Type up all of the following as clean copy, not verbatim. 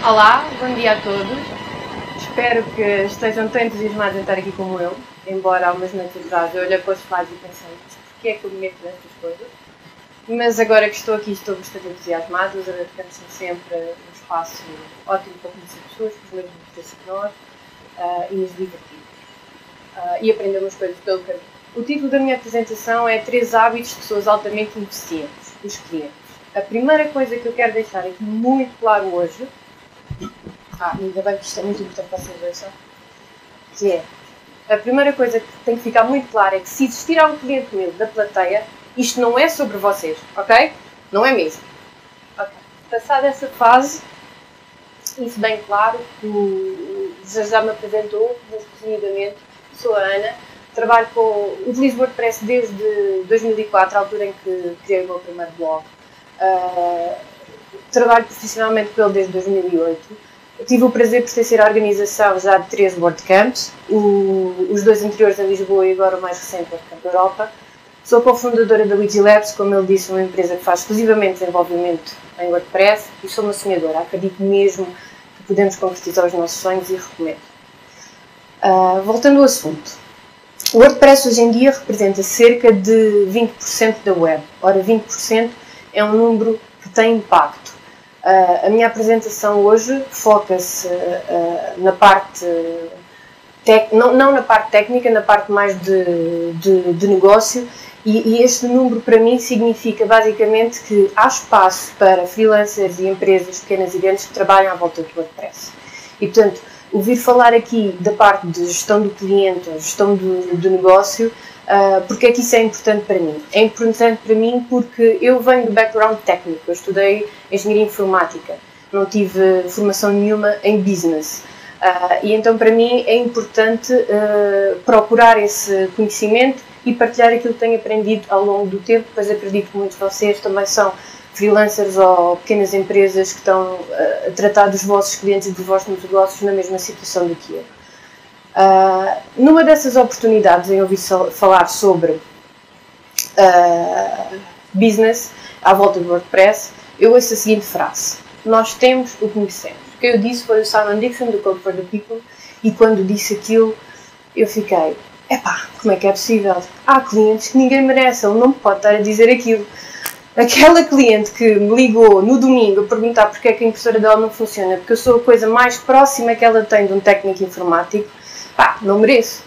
Olá, bom dia a todos. Espero que estejam tão entusiasmados em estar aqui como eu, embora há umas noites atrás eu olhei para os slides e pensei, mas porquê é que eu me meto nestas coisas? Mas agora que estou aqui estou bastante entusiasmada, os americanos são sempre um espaço ótimo para conhecer pessoas com os mesmos interesses que nós e nos divertir. E aprender umas coisas pelo caminho. O título da minha apresentação é 3 hábitos de pessoas altamente ineficientes, os clientes. A primeira coisa que eu quero deixar aqui muito claro hoje, ainda bem que isto é muito importante para vocês ouçam, que é, a primeira coisa que tem que ficar muito claro é que se existir algum cliente meu da plateia, isto não é sobre vocês, ok? Não é mesmo. Okay. Passada essa fase, isso bem claro, já me apresentou, muito resumidamente, sou a Ana, trabalho utilizo WordPress desde 2004, a altura em que criei o meu primeiro blog. Trabalho profissionalmente com ele desde 2008. Tive o prazer de pertencer à organização já de 3 WordCamps, os 2 anteriores em Lisboa e agora o mais recente, o WordCamp Europa. Sou cofundadora da Wigilabs, como ele disse, uma empresa que faz exclusivamente desenvolvimento em WordPress, e sou uma sonhadora. Acredito mesmo que podemos concretizar os nossos sonhos e recomendo. Voltando ao assunto. O WordPress hoje em dia representa cerca de 20% da web. Ora, 20% é um número que tem impacto. A minha apresentação hoje foca-se na parte, não na parte técnica, na parte mais de negócio, e este número para mim significa basicamente que há espaço para freelancers e empresas pequenas e grandes que trabalham à volta do WordPress. E portanto, ouvir falar aqui da parte de gestão do cliente, gestão do negócio, porque é que isso é importante para mim? É importante para mim porque eu venho do background técnico, eu estudei Engenharia Informática, não tive formação nenhuma em business. E então para mim é importante procurar esse conhecimento e partilhar aquilo que tenho aprendido ao longo do tempo, pois acredito que muitos de vocês também são freelancers ou pequenas empresas que estão a tratar dos vossos clientes e dos vossos negócios na mesma situação do que eu. Numa dessas oportunidades em ouvir falar sobre business à volta do WordPress, eu ouço a seguinte frase: nós temos o que conhecemos. O que eu disse foi o Simon Dixon do Code for the People, e quando disse aquilo eu fiquei, como é que é possível? Há clientes que ninguém merece, ele não pode estar a dizer aquilo. Aquela cliente que me ligou no domingo a perguntar porque é que a impressora dela não funciona, porque eu sou a coisa mais próxima que ela tem de um técnico informático, não mereço.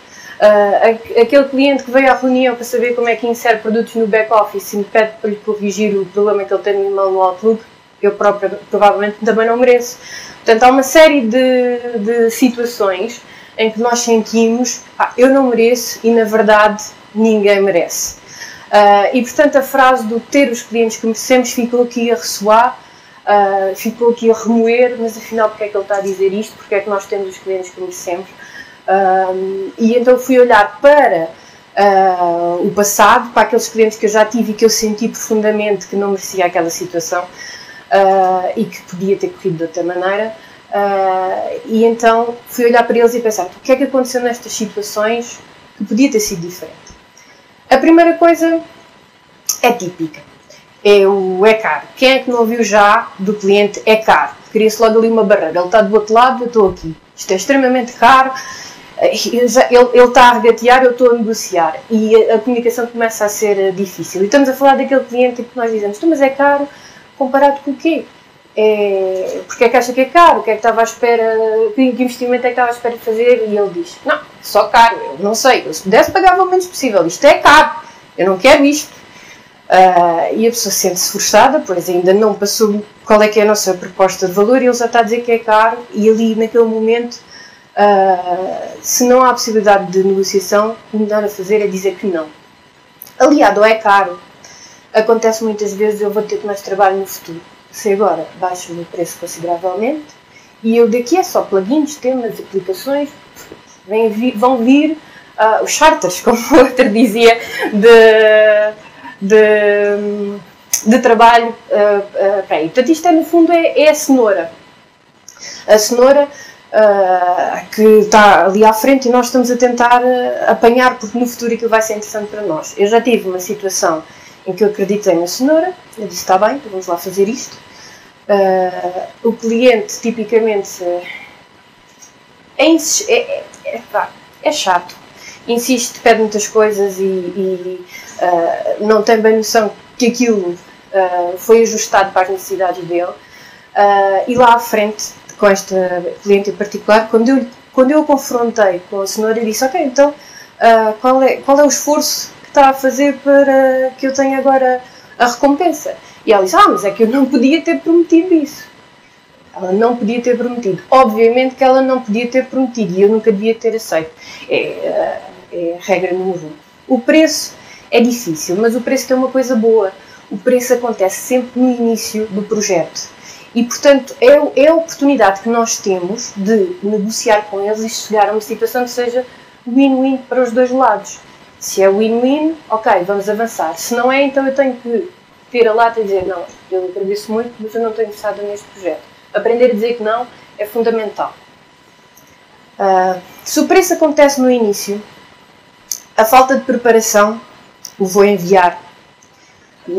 Aquele cliente que veio à reunião para saber como é que insere produtos no back-office e me pede para lhe corrigir o problema que ele tem no e-mail no Outlook, eu própria provavelmente também não mereço. Portanto, há uma série de situações em que nós sentimos, eu não mereço e na verdade ninguém merece. E portanto a frase do ter os clientes que merecemos ficou aqui a ressoar, ficou aqui a remoer, mas afinal porque é que ele está a dizer isto, porque é que nós temos os clientes que merecemos? E então fui olhar para o passado, para aqueles clientes que eu já tive e que eu senti profundamente que não merecia aquela situação e que podia ter corrido de outra maneira, e então fui olhar para eles e pensar, o que é que aconteceu nestas situações que podia ter sido diferente? A primeira coisa é típica, é caro. Quem é que não ouviu já do cliente é caro? Cria-se logo ali uma barreira, ele está do outro lado, eu estou aqui. Isto é extremamente caro, ele está a regatear, eu estou a negociar. E a comunicação começa a ser difícil. E estamos a falar daquele cliente que nós dizemos, mas é caro comparado com o quê? Porque é que acha que é caro? O que é que estava à espera, que investimento é que estava à espera de fazer? E ele diz, não, só caro, eu não sei, eu se pudesse pagava o menos possível, isto é caro, eu não quero isto. E a pessoa sente-se frustrada, pois ainda não passou qual é que é a nossa proposta de valor e ele já está a dizer que é caro, e ali naquele momento, se não há possibilidade de negociação, o melhor a fazer é dizer que não. Aliado ao é caro, acontece muitas vezes, eu vou ter mais trabalho no futuro. Se agora baixo o meu preço consideravelmente e eu daqui é só plugins, temas, aplicações, vão vir os charters, como o outro dizia, de trabalho para aí. Portanto, isto no fundo é a cenoura. A cenoura que está ali à frente e nós estamos a tentar apanhar, porque no futuro aquilo vai ser interessante para nós. Eu já tive uma situação em que eu acreditei na cenoura, eu disse, está bem, vamos lá fazer isto. o cliente tipicamente é chato, insiste, pede muitas coisas e não tem bem noção que aquilo foi ajustado para as necessidades dele. E lá à frente, com esta cliente em particular, quando eu a confrontei com a senhora, eu disse: ok, então qual é o esforço que está a fazer para que eu tenha agora a recompensa? E ela disse: mas é que eu não podia ter prometido isso. Ela não podia ter prometido. Obviamente que ela não podia ter prometido e eu nunca devia ter aceito. É a regra número 1. O preço é difícil, mas o preço tem uma coisa boa. O preço acontece sempre no início do projeto. E, portanto, é a oportunidade que nós temos de negociar com eles e chegar a uma situação que seja win-win para os dois lados. Se é win-win, ok, vamos avançar. Se não é, então eu tenho que ter a lata e dizer: não, eu agradeço muito, mas eu não estou interessado neste projeto. Aprender a dizer que não é fundamental. Se o preço acontece no início, a falta de preparação, o vou enviar.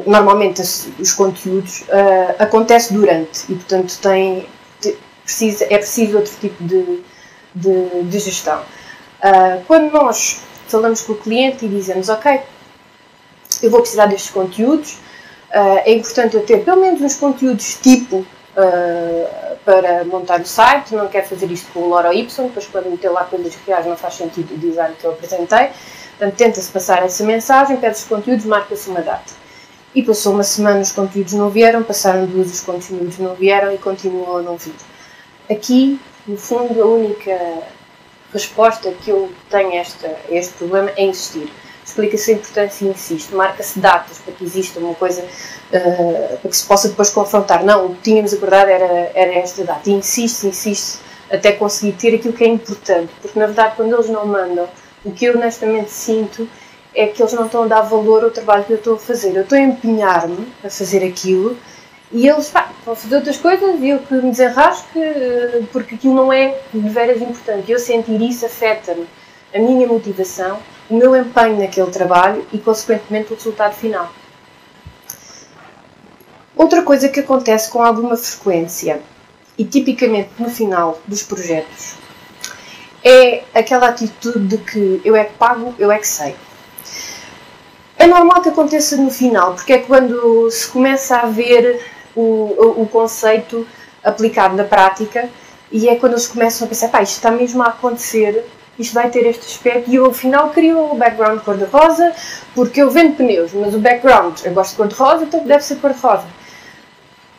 Normalmente os conteúdos acontece durante e, portanto, é preciso outro tipo de gestão. Quando nós falamos com o cliente e dizemos: ok, eu vou precisar destes conteúdos, é importante eu ter pelo menos uns conteúdos tipo para montar o site, não quero fazer isto com o Loro Y, depois quando meter lá coisas reais não faz sentido o design que eu apresentei. Portanto, tenta-se passar essa mensagem, pede os conteúdos, marca-se uma data. E passou uma semana, os conteúdos não vieram, passaram 2, os conteúdos não vieram e continuam a não vir. Aqui, no fundo, a única resposta que eu tenho a este problema é insistir. Explica-se a importância e insiste. Marca-se datas para que exista uma coisa, para que se possa depois confrontar. Não, o que tínhamos acordado era esta data. E insiste até conseguir ter aquilo que é importante. Porque, na verdade, quando eles não mandam, o que eu honestamente sinto é que eles não estão a dar valor ao trabalho que eu estou a fazer. Eu estou a empenhar-me a fazer aquilo e eles vão fazer outras coisas e eu que me desenrasco porque aquilo não é de veras importante. Eu sentir isso afeta-me, a minha motivação, o meu empenho naquele trabalho e, consequentemente, o resultado final. Outra coisa que acontece com alguma frequência e tipicamente no final dos projetos é aquela atitude de que eu é que pago, eu é que sei. É normal que aconteça no final, porque é quando se começa a ver o conceito aplicado na prática e é quando eles começam a pensar: isto está mesmo a acontecer, isto vai ter este aspecto e eu ao final crio o background cor-de-rosa porque eu vendo pneus, mas o background, eu gosto de cor-de-rosa, então deve ser cor-de-rosa.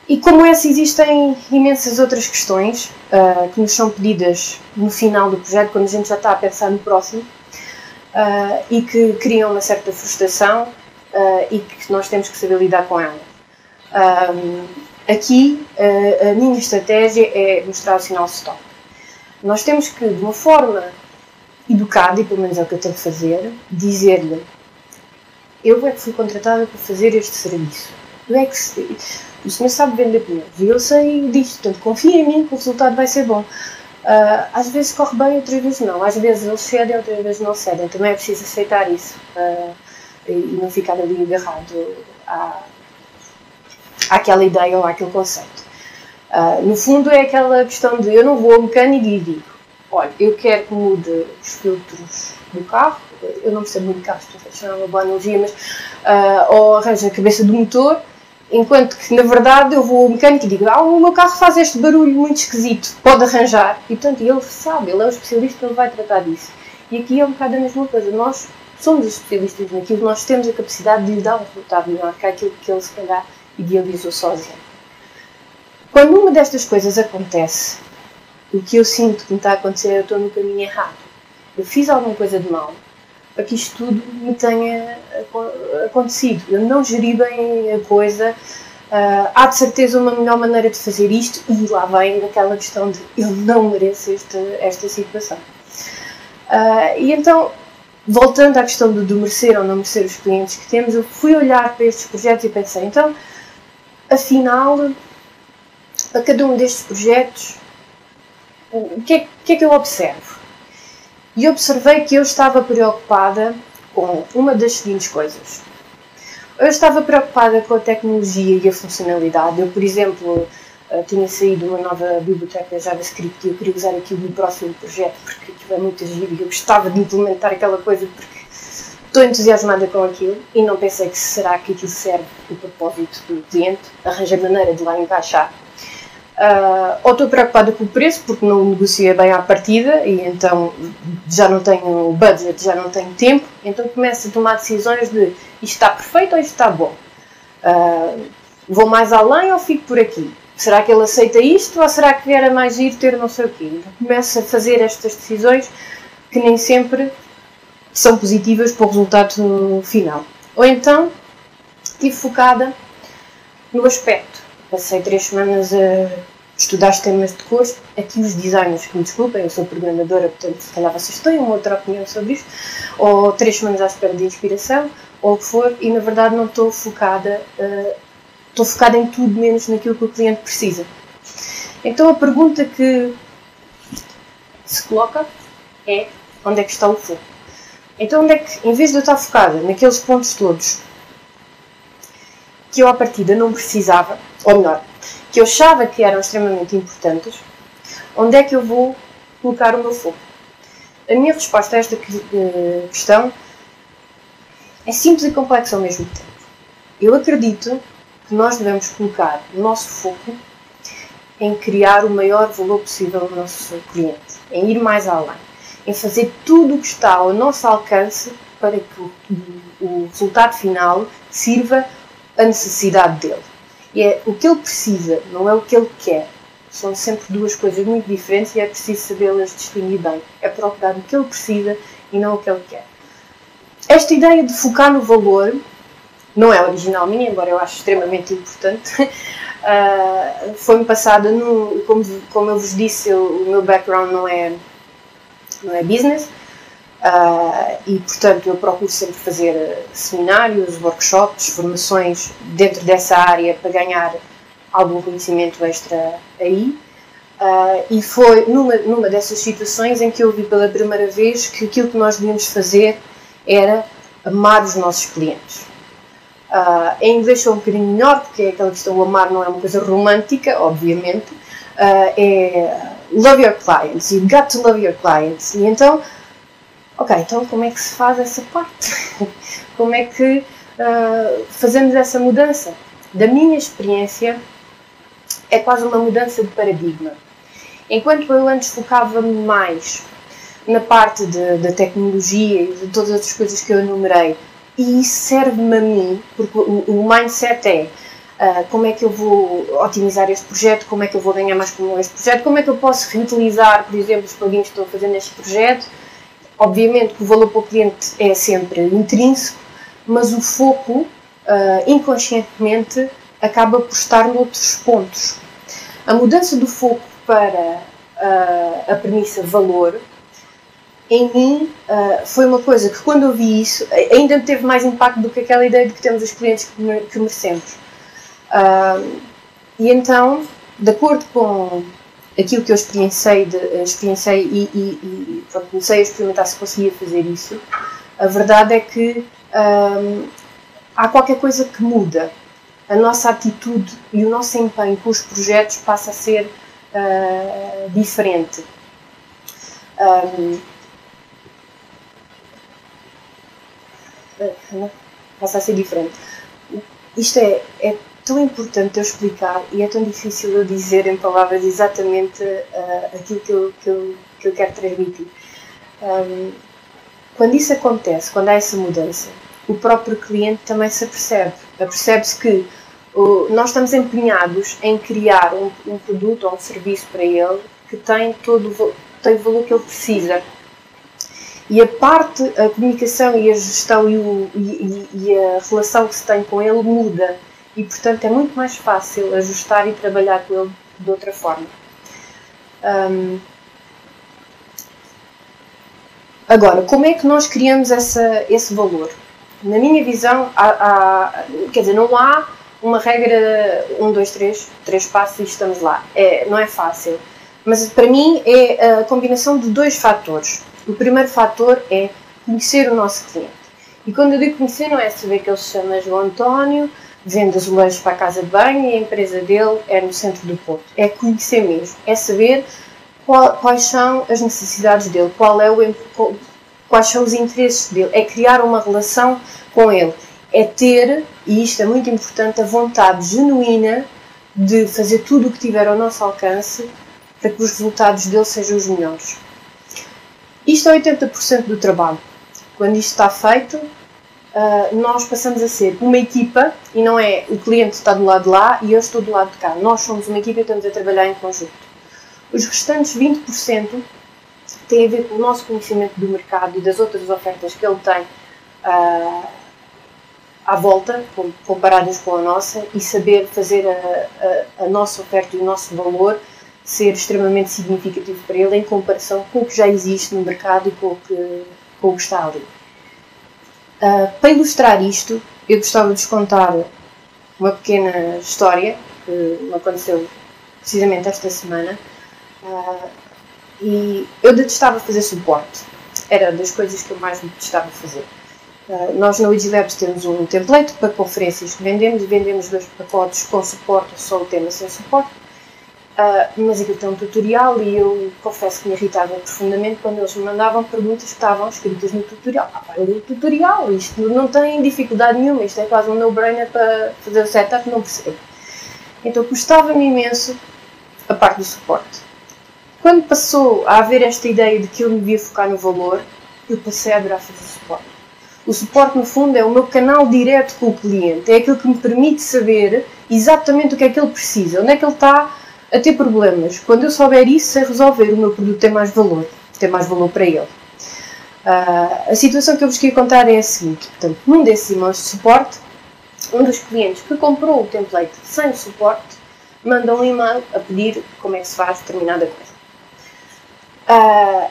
E como essa existem imensas outras questões que nos são pedidas no final do projeto, quando a gente já está a pensar no próximo, e que criam uma certa frustração e que nós temos que saber lidar com ela. Aqui a minha estratégia é mostrar o sinal stop. Nós temos que, de uma forma educada, e pelo menos é o que eu tenho que fazer, dizer-lhe: eu é que fui contratada para fazer este serviço. Eu é que sei. O senhor sabe vender pneus e eu sei disto, portanto confia em mim que o resultado vai ser bom. Às vezes corre bem, outras vezes não. Às vezes eles cedem, outras vezes não cedem. Também é preciso aceitar isso e não ficar ali agarrado àquela ideia ou àquele conceito. No fundo é aquela questão de: eu não vou ao mecânico e digo: olha, eu quero que mude os filtros do carro. Eu não percebo muito de carros, portanto não é uma boa analogia, mas ou arranja a cabeça do motor. Enquanto que, na verdade, eu vou ao mecânico e digo: o meu carro faz este barulho muito esquisito, pode arranjar. E, portanto, ele sabe, ele é um especialista, ele vai tratar disso. E aqui é um bocado a mesma coisa. Nós somos especialistas naquilo, nós temos a capacidade de lhe dar um resultado melhor que aquilo que ele, se calhar, idealizou sozinho. Quando uma destas coisas acontece, o que eu sinto que me está a acontecer é: eu estou no caminho errado. Eu fiz alguma coisa de mal para que isto tudo me tenha acontecido. Eu não geri bem a coisa. Há de certeza uma melhor maneira de fazer isto e lá vem daquela questão de: eu não mereço esta situação. E então, voltando à questão de merecer ou não merecer os clientes que temos, eu fui olhar para estes projetos e pensei: então, afinal, a cada um destes projetos, o que é que eu observo? E observei que eu estava preocupada com uma das seguintes coisas. Eu estava preocupada com a tecnologia e a funcionalidade. Eu, por exemplo, tinha saído uma nova biblioteca JavaScript e eu queria usar aquilo no próximo projeto porque aquilo é muito giro e eu gostava de implementar aquela coisa porque estou entusiasmada com aquilo e não pensei que será que aquilo serve para o propósito do cliente, arranjei maneira de lá encaixar. Ou estou preocupada com o preço porque não negociei bem à partida e então já não tenho budget, já não tenho tempo, então começo a tomar decisões de isto está perfeito ou isto está bom. Vou mais além ou fico por aqui? Será que ele aceita isto ou será que era mais ir ter não sei o quê? Então começo a fazer estas decisões que nem sempre são positivas para o resultado final. Ou então estive focada no aspecto. Passei 3 semanas a estudar os temas de curso. Aqui os designers, que me desculpem, eu sou programadora, portanto se calhar vocês têm uma outra opinião sobre isto. Ou 3 semanas à espera de inspiração, ou o que for, e na verdade não estou focada, estou focada em tudo menos naquilo que o cliente precisa. Então a pergunta que se coloca é: onde é que está o foco? Então onde é que, em vez de eu estar focada naqueles pontos todos que eu à partida não precisava, ou melhor, que eu achava que eram extremamente importantes, onde é que eu vou colocar o meu foco? A minha resposta a esta questão é simples e complexa ao mesmo tempo. Eu acredito que nós devemos colocar o nosso foco em criar o maior valor possível ao nosso cliente, em ir mais além, em fazer tudo o que está ao nosso alcance para que o resultado final sirva a necessidade dele. E é o que ele precisa, não é o que ele quer. São sempre duas coisas muito diferentes e é preciso sabê-las distinguir bem. É procurar o que ele precisa e não o que ele quer. Esta ideia de focar no valor não é original minha, embora eu ache extremamente importante. Foi-me passada, como eu vos disse, o meu background não é business. E portanto eu procuro sempre fazer seminários, workshops, formações dentro dessa área para ganhar algum conhecimento extra aí. E foi numa dessas situações em que eu vi pela primeira vez que aquilo que nós devíamos fazer era amar os nossos clientes. Em inglês sou um bocadinho melhor, porque é aquela questão, o amar não é uma coisa romântica, obviamente. É love your clients, you got to love your clients. E então, ok, então como é que se faz essa parte? Como é que fazemos essa mudança? Da minha experiência, é quase uma mudança de paradigma. Enquanto eu antes focava-me mais na parte da tecnologia e de todas as outras coisas que eu enumerei, e isso serve-me a mim, porque o mindset é como é que eu vou otimizar este projeto, como é que eu vou ganhar mais com este projeto, como é que eu posso reutilizar, por exemplo, os plugins que estou a fazer neste projeto. Obviamente que o valor para o cliente é sempre intrínseco, mas o foco, inconscientemente, acaba por estar noutros pontos. A mudança do foco para a premissa valor, em mim, foi uma coisa que quando eu vi isso, ainda teve mais impacto do que aquela ideia de que temos os clientes que merecemos. E então, de acordo com aquilo que eu experienciei e pronto, comecei a experimentar se conseguia fazer isso, a verdade é que há qualquer coisa que muda. A nossa atitude e o nosso empenho com os projetos passa a ser diferente. Passa a ser diferente. Isto é tão importante eu explicar e é tão difícil eu dizer em palavras exatamente aquilo que eu quero transmitir. Quando isso acontece, quando há essa mudança, o próprio cliente também se apercebe. Apercebe-se que nós estamos empenhados em criar um produto ou um serviço para ele que tem o valor que ele precisa. E a comunicação e a gestão e a relação que se tem com ele muda. E, portanto, é muito mais fácil ajustar e trabalhar com ele de outra forma. Agora, como é que nós criamos esse valor? Na minha visão, quer dizer, não há uma regra 1, 2, 3 passos e estamos lá. Não é fácil. Mas, para mim, é a combinação de 2 fatores. O primeiro fator é conhecer o nosso cliente. E quando eu digo conhecer, não é saber que ele se chama João António, vende azulejos para a casa de banho e a empresa dele é no centro do Porto. É conhecer mesmo, é saber quais são as necessidades dele, quais são os interesses dele, é criar uma relação com ele, é ter, e isto é muito importante, a vontade genuína de fazer tudo o que tiver ao nosso alcance para que os resultados dele sejam os melhores. Isto é 80% do trabalho. Quando isto está feito, nós passamos a ser uma equipa, e não é o cliente está do lado de lá e eu estou do lado de cá. Nós somos uma equipa e estamos a trabalhar em conjunto. Os restantes 20% têm a ver com o nosso conhecimento do mercado e das outras ofertas que ele tem à volta, comparadas com a nossa, e saber fazer a nossa oferta e o nosso valor ser extremamente significativo para ele em comparação com o que já existe no mercado e com o que está ali. Para ilustrar isto, eu gostava de vos contar uma pequena história que me aconteceu precisamente esta semana. E eu detestava fazer suporte. Era das coisas que eu mais detestava fazer. Nós na Wigilabs temos um template para conferências que vendemos 2 pacotes com suporte ou só o tema sem suporte. Mas aquilo tem um tutorial e eu confesso que me irritava profundamente quando eles me mandavam perguntas que estavam escritas no tutorial. Eu li o tutorial, isto não tem dificuldade nenhuma, isto é quase um no-brainer para fazer o setup, não percebo. Então custava-me imenso a parte do suporte. Quando passou a haver esta ideia de que eu me devia focar no valor, eu passei a adorar fazer suporte. O suporte, no fundo, é o meu canal direto com o cliente, é aquilo que me permite saber exatamente o que é que ele precisa, onde é que ele está a ter problemas. Quando eu souber isso, sei resolver, o meu produto tem mais valor para ele. A situação que eu vos queria contar é a seguinte: portanto, num desses e-mails de suporte, um dos clientes que comprou o template sem o suporte manda um e-mail a pedir como é que se faz determinada coisa.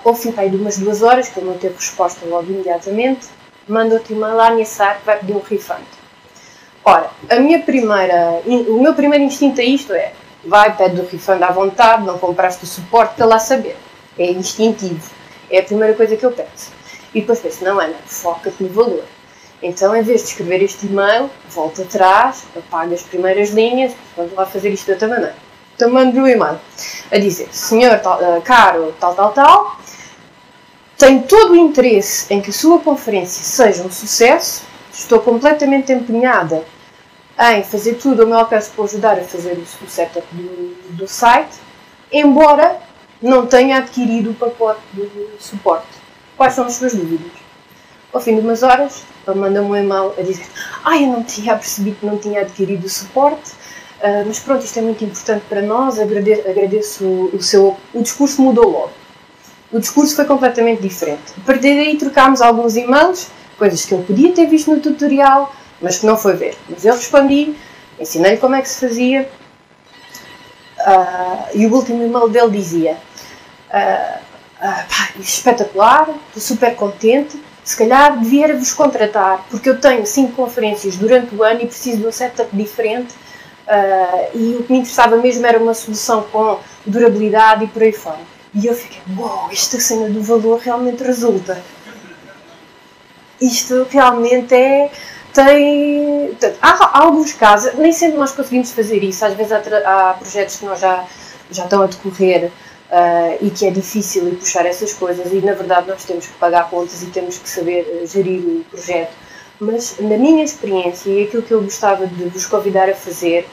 Ao fim de umas 2 horas, que ele não teve resposta logo imediatamente, manda outro e-mail a ameaçar que vai pedir um refund. Ora, o meu primeiro instinto a isto é: vai, pede o refund à vontade, não compraste o suporte, para lá saber. É instintivo. É a primeira coisa que eu penso. E depois penso: não, Ana, foca-te no valor. Então, em vez de escrever este e-mail, volta atrás, apaga as primeiras linhas, vamos lá fazer isto de outra maneira. Então, mando-lhe um e-mail a dizer: senhor caro, tal, tenho todo o interesse em que a sua conferência seja um sucesso, estou completamente empenhada em fazer tudo ao meu alcance para ajudar a fazer o setup do site, embora não tenha adquirido o pacote de suporte. Quais são as suas dúvidas? Ao fim de umas horas, ele manda-me um e-mail a dizer: eu não tinha percebido que não tinha adquirido o suporte, mas pronto, isto é muito importante para nós, agradeço o discurso mudou logo. O discurso foi completamente diferente. A partir daí trocámos alguns e-mails, coisas que ele podia ter visto no tutorial, mas que não foi ver. Mas eu respondi, ensinei-lhe como é que se fazia, e o último e-mail dele dizia: espetacular, estou super contente, se calhar devia vos contratar, porque eu tenho 5 conferências durante o ano e preciso de um setup diferente, e o que me interessava mesmo era uma solução com durabilidade e por aí fora. E eu fiquei: uau, esta cena do valor realmente resulta. Isto realmente há alguns casos, nem sempre nós conseguimos fazer isso. Às vezes há projetos que nós já estão a decorrer e que é difícil ir puxar essas coisas, e na verdade nós temos que pagar contas e temos que saber gerir o projeto. Mas na minha experiência, e aquilo que eu gostava de vos convidar a fazer,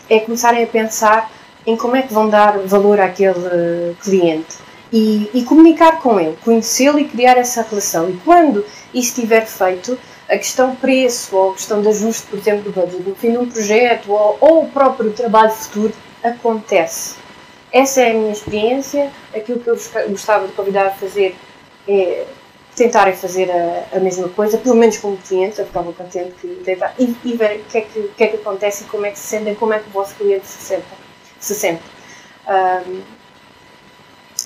é começarem a pensar em como é que vão dar valor àquele cliente e comunicar com ele, conhecê-lo e criar essa relação. E quando isso estiver feito, a questão preço ou a questão de ajuste, por exemplo, do fim de um projeto ou o próprio trabalho futuro acontece. Essa é a minha experiência. Aquilo que eu gostava de convidar a fazer é tentarem fazer a mesma coisa, pelo menos como clientes. Eu ficava contente que tentar e ver o que é que acontece e como é que se sentem, como é que o vosso cliente se sente.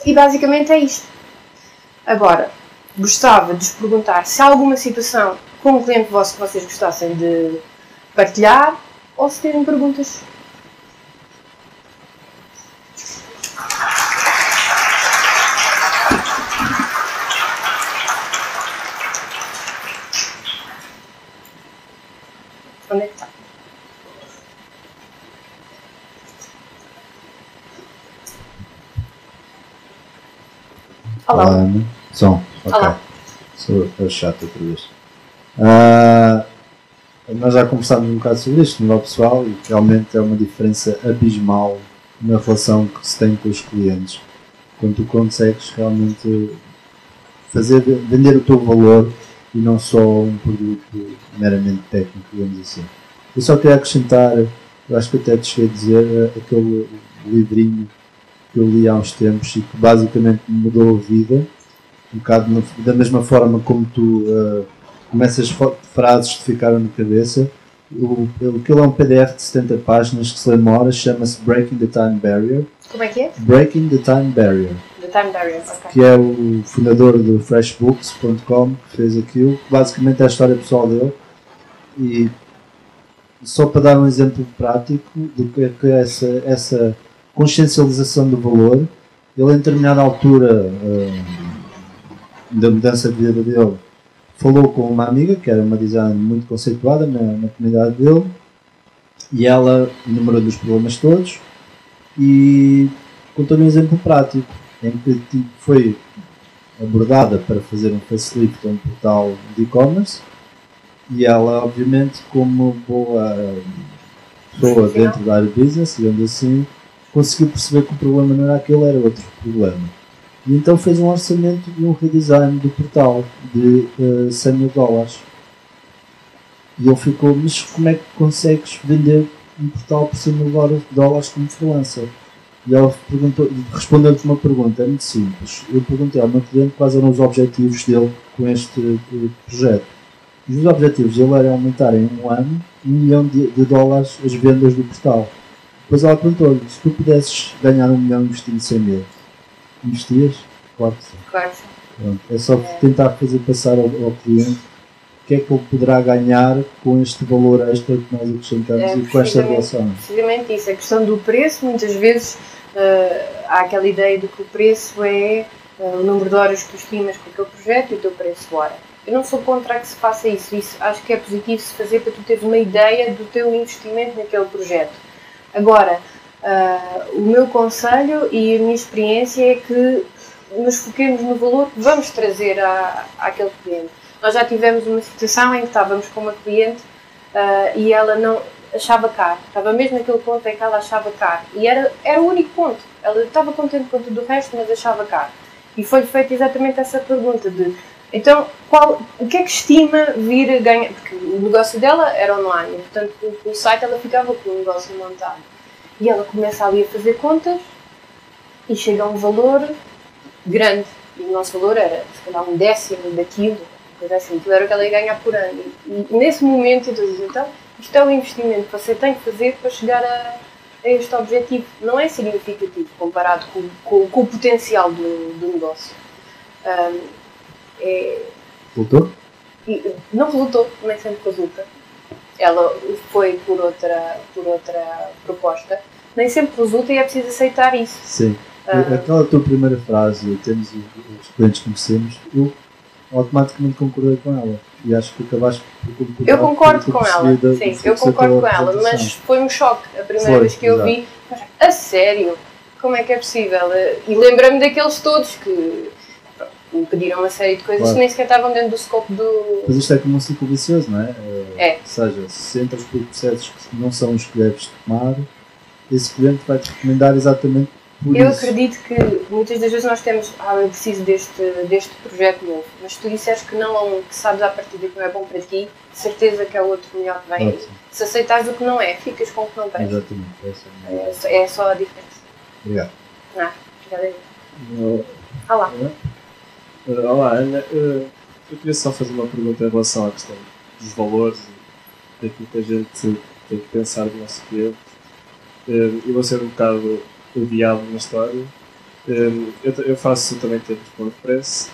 E basicamente é isto. Agora, gostava de vos perguntar se há alguma situação com um cliente vosso que vocês gostassem de partilhar, ou se terem perguntas. Onde é que está? Olá. Ana. Som. Ok. Olá. Sou chato outra vez. Nós já conversámos um bocado sobre isto no nível pessoal e realmente é uma diferença abismal na relação que se tem com os clientes. Quando tu consegues realmente vender o teu valor e não só um produto meramente técnico, digamos assim. Eu só queria acrescentar, eu acho que até te cheguei a dizer, aquele livrinho que eu li há uns tempos e que basicamente me mudou a vida, um bocado da mesma forma como tu começas frases que te ficaram na cabeça. Aquilo é um PDF de 70 páginas que se lê uma hora, chama-se Breaking the Time Barrier. Como é que é? Breaking the Time Barrier. The Time Barrier, ok. Que é o fundador do freshbooks.com que fez aquilo, basicamente é a história pessoal dele. E só para dar um exemplo prático do que é essa consciencialização do valor, ele em determinada altura da mudança de vida dele falou com uma amiga que era uma designer muito conceituada na comunidade dele e ela enumerou dos problemas todos e contou-lhe um exemplo prático em que foi abordada para fazer um facelift a um portal de e-commerce e ela obviamente como boa pessoa dentro da área de business, digamos assim, conseguiu perceber que o problema não era aquele, era outro problema. E então fez um orçamento e um redesign do portal de $100 mil. E ele ficou, mas como é que consegues vender um portal por $100 mil como freelancer? E ela respondeu-lhe uma pergunta, é muito simples. Eu perguntei ao meu cliente quais eram os objetivos dele com este projeto. Os objetivos dele eram aumentar em um ano $1 milhão as vendas do portal. Depois ela perguntou-lhe, se tu pudesses ganhar $1 milhão investindo 100 mil, investias? Claro que sim. Claro que sim. Pronto. É só tentar fazer passar ao cliente o que é que ele poderá ganhar com este valor extra que nós acrescentamos e com esta relação. Precisamente isso, a questão do preço, muitas vezes há aquela ideia de que o preço é o número de horas que tu estimas com aquele projeto e o teu preço hora. Eu não sou contra que se faça isso, acho que é positivo se fazer para tu teres uma ideia do teu investimento naquele projeto. Agora, o meu conselho e a minha experiência é que nos foquemos no valor que vamos trazer àquele cliente. Nós já tivemos uma situação em que estávamos com uma cliente e ela não achava caro. Estava mesmo naquele ponto em que ela achava caro. E era o único ponto. Ela estava contente com tudo o resto, mas achava caro. E foi feita exatamente essa pergunta de então, o que é que estima vir a ganhar? Porque o negócio dela era online, portanto, o site ela ficava com o negócio montado. E ela começa ali a fazer contas e chega a um valor grande. E o nosso valor era, se calhar, 1/10 daquilo, coisa assim, aquilo era o que ela ia ganhar por ano. E nesse momento, eu estou a dizer, então, isto é o investimento que você tem que fazer para chegar a este objetivo. Não é significativo comparado com o potencial do negócio. Resultou? Não resultou, nem sempre resulta. Ela foi por outra proposta. Nem sempre resulta e é preciso aceitar isso. Sim. Aquela tua primeira frase, temos os clientes que conhecemos, eu automaticamente concordei com ela. E acho que acabaste por concordar. Eu concordo com ela, sim, eu concordo com ela, mas foi um choque a primeira vez que eu vi. A sério? Como é que é possível? E lembra-me daqueles todos que me pediram uma série de coisas que nem sequer estavam dentro do scope do... Mas isto é como um ciclo vicioso, não é? É. Ou seja, se entras por processos que não são os que deves tomar, esse cliente vai-te recomendar exatamente por isso. Eu acredito que muitas das vezes nós temos, eu preciso deste projeto novo, mas se tu disseres que não a um que sabes à partida que não é bom para ti, de certeza que é outro melhor que vem aí. Se aceitares o que não é, ficas com o que não presta. Exatamente. É só a diferença. Obrigado. Obrigada. Olá. Olá, Ana. Eu queria só fazer uma pergunta em relação à questão dos valores e daquilo que a gente tem que pensar do nosso cliente. Eu vou ser um bocado o diabo na história. Eu faço também tempos de WordPress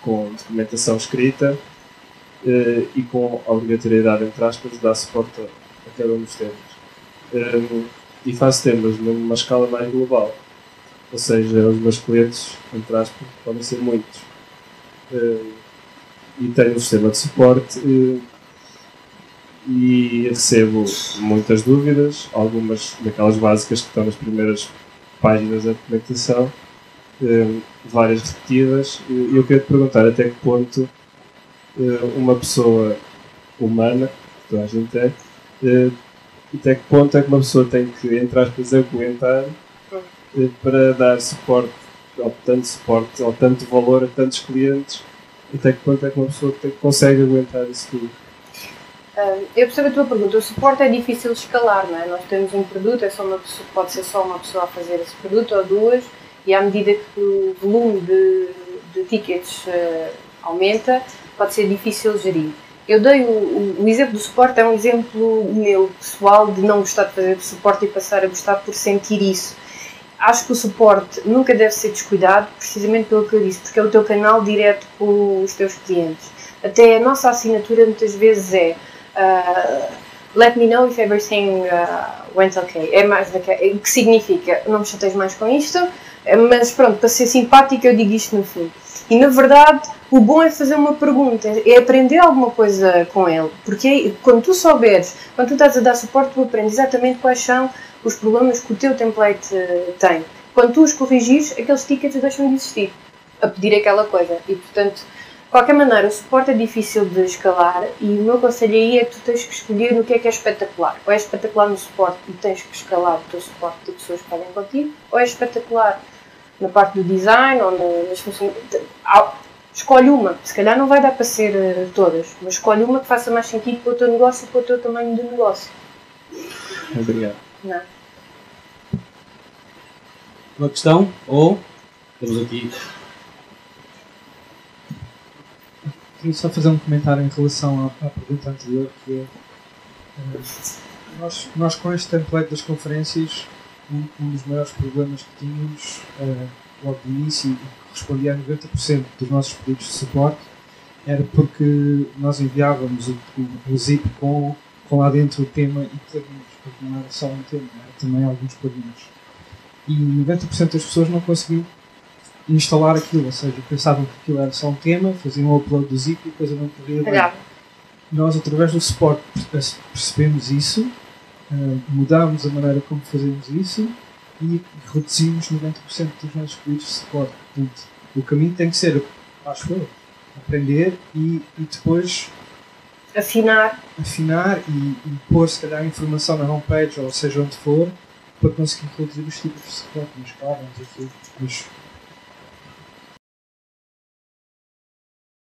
com documentação escrita e com a obrigatoriedade, entre aspas, de dar suporte a cada um dos temas. E faço temas numa escala mais global. Ou seja, os meus clientes, entre aspas, podem ser muitos. E tenho um sistema de suporte e recebo muitas dúvidas, algumas daquelas básicas que estão nas primeiras páginas da documentação, várias repetidas, e eu quero te perguntar até que ponto uma pessoa humana, que toda a gente é, até que ponto é que uma pessoa tem que, entre aspas, aguentar para dar suporte, ou tanto valor a tantos clientes, até que ponto é que uma pessoa consegue aguentar isso tudo? Eu percebo a tua pergunta. O suporte é difícil de escalar, não é? Nós temos um produto, pode ser só uma pessoa a fazer esse produto ou duas, e à medida que o volume de tickets aumenta, pode ser difícil gerir. Eu dei o exemplo do suporte, é um exemplo meu, pessoal, de não gostar de fazer suporte e passar a gostar por sentir isso. Acho que o suporte nunca deve ser descuidado, precisamente pelo que eu disse, porque é o teu canal direto com os teus clientes. Até a nossa assinatura muitas vezes é let me know if everything went okay. É mais o que significa, não me chateias mais com isto, mas pronto, para ser simpática eu digo isto no fim. E na verdade, o bom é fazer uma pergunta, é aprender alguma coisa com ele, porque quando tu souberes, quando tu estás a dar suporte, tu aprendes exatamente quais são os problemas que o teu template tem. Quando tu os corrigires, aqueles tickets deixam de existir, a pedir aquela coisa. E portanto, de qualquer maneira, o suporte é difícil de escalar e o meu conselho aí é que tu tens que escolher no que é espetacular. Ou é espetacular no suporte e tens que escalar o teu suporte de pessoas que podem contigo, ou é espetacular na parte do design ou nas funções. Escolhe uma, se calhar não vai dar para ser todas, mas escolhe uma que faça mais sentido para o teu negócio e para o teu tamanho de negócio. Obrigado. Não. Uma questão? Ou temos aqui. Queria só fazer um comentário em relação à pergunta anterior, que é nós com este template das conferências, um dos maiores problemas que tínhamos logo do início, e que respondia a 90% dos nossos pedidos de suporte, era porque nós enviávamos o zip com lá dentro o tema e plugins, porque não era só um tema, era também alguns plugins. E 90% das pessoas não conseguiam instalar aquilo, ou seja, pensavam que aquilo era só um tema, faziam o upload do zip e depois não corria bem. Nós, através do suporte, percebemos isso, mudámos a maneira como fazemos isso e reduzimos 90% dos nossos pedidos de suporte. Portanto, o caminho tem que ser, acho eu, aprender e depois afinar e pôr, se calhar, informação na homepage ou seja onde for, para conseguir reduzir os tipos de suporte, nos carros, mas